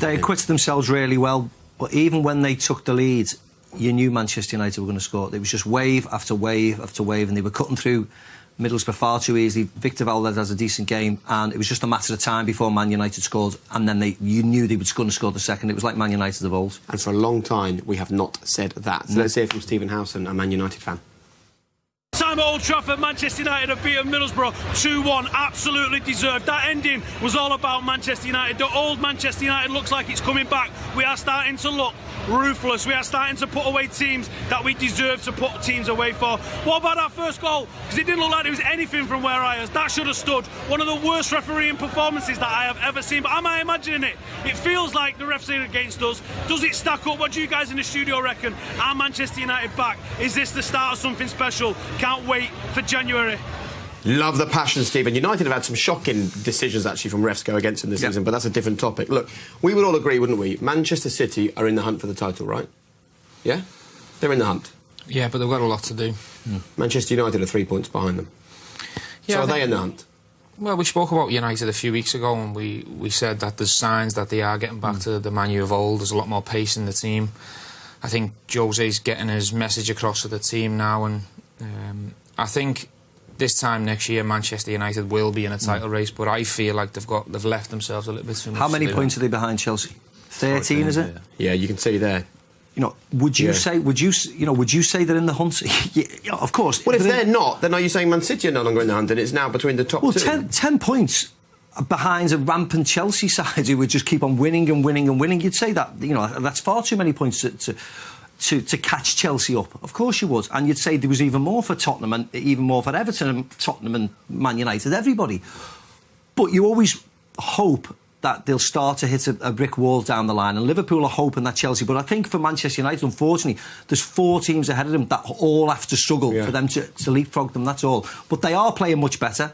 They acquitted themselves really well, but even when they took the lead, you knew Manchester United were going to score. It was just wave after wave after wave, and they were cutting through Middlesbrough far too easily. Victor Valdez has a decent game, and it was just a matter of time before Man United scored, and then you knew they were going to score the second. It was like Man United of old. And for a long time, we have not said that. So let's hear from Stephen Howson, a Man United fan. Time at Old Trafford, Manchester United have beaten Middlesbrough 2-1, absolutely deserved. That ending was all about Manchester United. The old Manchester United looks like it's coming back. We are starting to look ruthless. We are starting to put away teams that we deserve to put teams away for. What about our first goal? Because it didn't look like there was anything from where I was. That should have stood. One of the worst refereeing performances that I have ever seen. But am I imagining it? It feels like the refs are against us. Does it stack up? What do you guys in the studio reckon? Are Manchester United back? Is this the start of something special? Can't wait for January. Love the passion, Stephen. United have had some shocking decisions, actually, from refs go against them this season, but that's a different topic. Look, we would all agree, wouldn't we? Manchester City are in the hunt for the title, right? Yeah? They're in the hunt. Yeah, but they've got a lot to do. Manchester United are 3 points behind them. Yeah, so are they in the hunt? Well, we spoke about United a few weeks ago, and we said that there's signs that they are getting back to the Man U of old. There's a lot more pace in the team. I think Jose's getting his message across to the team now, and I think this time next year Manchester United will be in a title race, but I feel like they've left themselves a little bit too much. How many points are they behind Chelsea? 13, is it? Yeah, you can see there. You know, would you say they're in the hunt? Yeah, of course. Well, if they're not, then are you saying Man City are no longer in the hunt and it's now between the top two? Well, 10 points behind a rampant Chelsea side who would just keep on winning and winning and winning. You'd say that, you know, that's far too many points to catch Chelsea up. Of course you would. And you'd say there was even more for Tottenham and even more for Everton and Tottenham and Man United, everybody. But you always hope that they'll start to hit a brick wall down the line, and Liverpool are hoping that Chelsea. But I think for Manchester United, unfortunately, there's 4 teams ahead of them that all have to struggle for them to leapfrog them, that's all. But they are playing much better.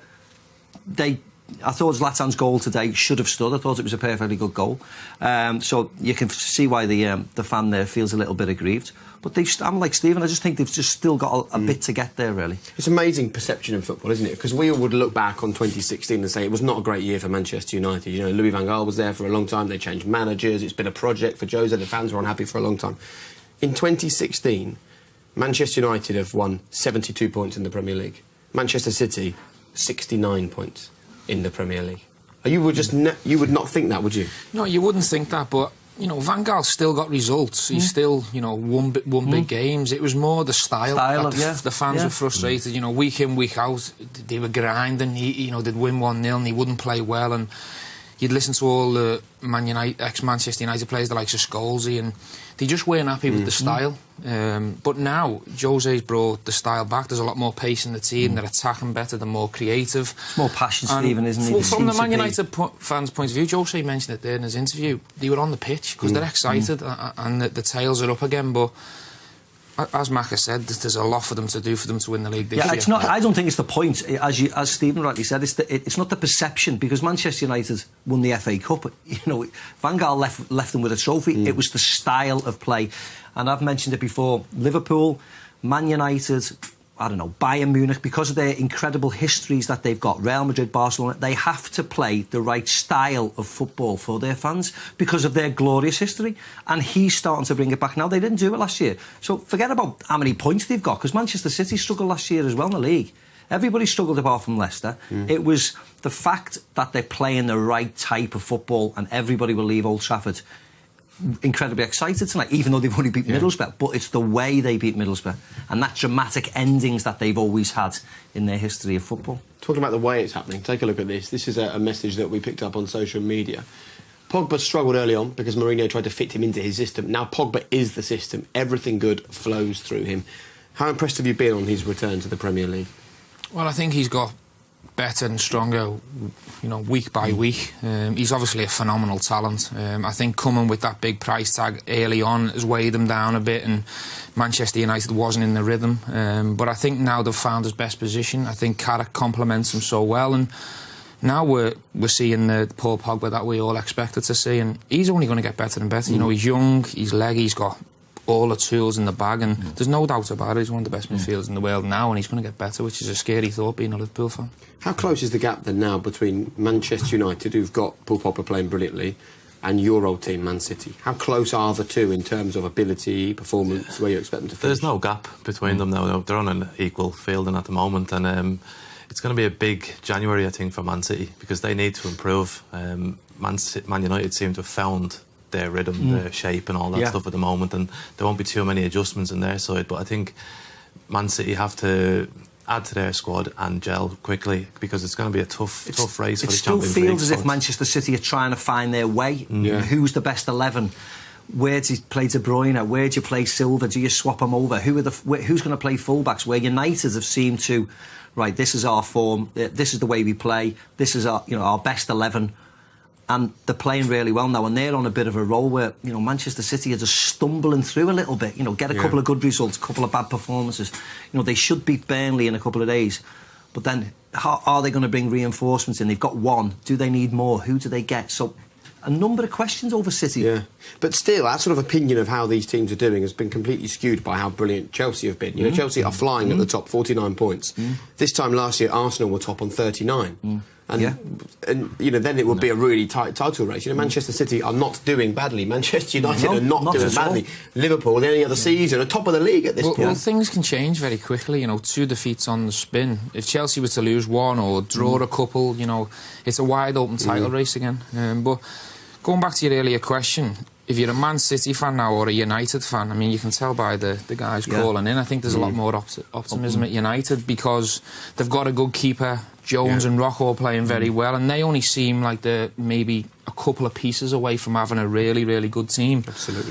I thought Zlatan's goal today should have stood. I thought it was a perfectly good goal. So you can see why the fan there feels a little bit aggrieved. But I'm like Stephen, I just think they've just still got a bit to get there, really. It's amazing perception in football, isn't it? Because we all would look back on 2016 and say it was not a great year for Manchester United. You know, Louis van Gaal was there for a long time. They changed managers. It's been a project for Jose. The fans were unhappy for a long time. In 2016, Manchester United have won 72 points in the Premier League. Manchester City, 69 points in the Premier League. You would not think that, would you? No, you wouldn't think that, but you know, Van Gaal's still got results. He's still, you know, won big games. It was more the style that the fans were frustrated. You know, week in, week out, they were grinding. You know, they'd win 1-0 and he wouldn't play well. And you'd listen to all the ex-Manchester United players, the likes of Scholesy, and they just weren't happy with the style. But now, Jose's brought the style back. There's a lot more pace in the team. They're attacking better. They're more creative. It's more passion, Stephen, isn't it? From the Man United fans' point of view, Jose mentioned it there in his interview, they were on the pitch because they're excited and the tails are up again. But as Mac has said, there's a lot for them to do for them to win the league this year. It's not. I don't think it's the point, as Stephen rightly said. It's not the perception, because Manchester United won the FA Cup. You know, Van Gaal left them with a trophy. It was the style of play, and I've mentioned it before. Liverpool, Man United, I don't know, Bayern Munich, because of their incredible histories that they've got, Real Madrid, Barcelona, they have to play the right style of football for their fans because of their glorious history. And he's starting to bring it back now. They didn't do it last year. So forget about how many points they've got, because Manchester City struggled last year as well in the league. Everybody struggled apart from Leicester. It was the fact that they're playing the right type of football, and everybody will leave Old Trafford incredibly excited tonight, even though they've only beat Middlesbrough. But it's the way they beat Middlesbrough and that dramatic endings that they've always had in their history of football. Talking about the way it's happening, take a look at this. This is a message that we picked up on social media. Pogba struggled early on because Mourinho tried to fit him into his system. Now Pogba is the system. Everything good flows through him. How impressed have you been on his return to the Premier League? Well, I think he's got better and stronger, you know, week by week. He's obviously a phenomenal talent. I think coming with that big price tag early on has weighed him down a bit, and Manchester United wasn't in the rhythm. But I think now they've found his best position. I think Carrick complements him so well, and now we're seeing the Paul Pogba that we all expected to see, and he's only going to get better and better. You know, he's young, he's leggy, he's got all the tools in the bag, and there's no doubt about it. He's one of the best midfielders in the world now, and he's going to get better, which is a scary thought, being a Liverpool fan. How close is the gap then now between Manchester United, who've got Paul Pogba playing brilliantly, and your old team, Man City? How close are the two in terms of ability, performance, where you expect them to finish? There's no gap between them now. They're on an equal fielding at the moment, and it's going to be a big January, I think, for Man City, because they need to improve. Man United seem to have found their rhythm, their shape and all that stuff at the moment, and there won't be too many adjustments in their side, but I think Man City have to add to their squad and gel quickly, because it's going to be a tough race for the Champions League. It still feels as if Manchester City are trying to find their way. Who's the best 11? Where do you play De Bruyne? Where do you play Silva? Do you swap them over? Who's going to play fullbacks? Where United have seemed to, right, this is our form, this is the way we play, this is our best 11. And they're playing really well now, and they're on a bit of a roll where, Manchester City are just stumbling through a little bit. Get a couple of good results, a couple of bad performances. They should beat Burnley in a couple of days. But then, how are they going to bring reinforcements in? They've got one. Do they need more? Who do they get? So, a number of questions over City. Yeah, but still, that sort of opinion of how these teams are doing has been completely skewed by how brilliant Chelsea have been. Chelsea are flying at the top, 49 points. This time last year, Arsenal were top on 39. And then it would be a really tight title race. Manchester City are not doing badly. Manchester United are not doing badly. Liverpool, any other season, are top of the league at this point. Well, things can change very quickly. 2 defeats on the spin. If Chelsea were to lose one or draw a couple, it's a wide open title race again. But going back to your earlier question, if you're a Man City fan now or a United fan, I mean, you can tell by the guys calling in. I think there's a lot more optimism at United, because they've got a good keeper. Jones and Rojo playing very well, and they only seem like they're maybe a couple of pieces away from having a really, really good team. Absolutely.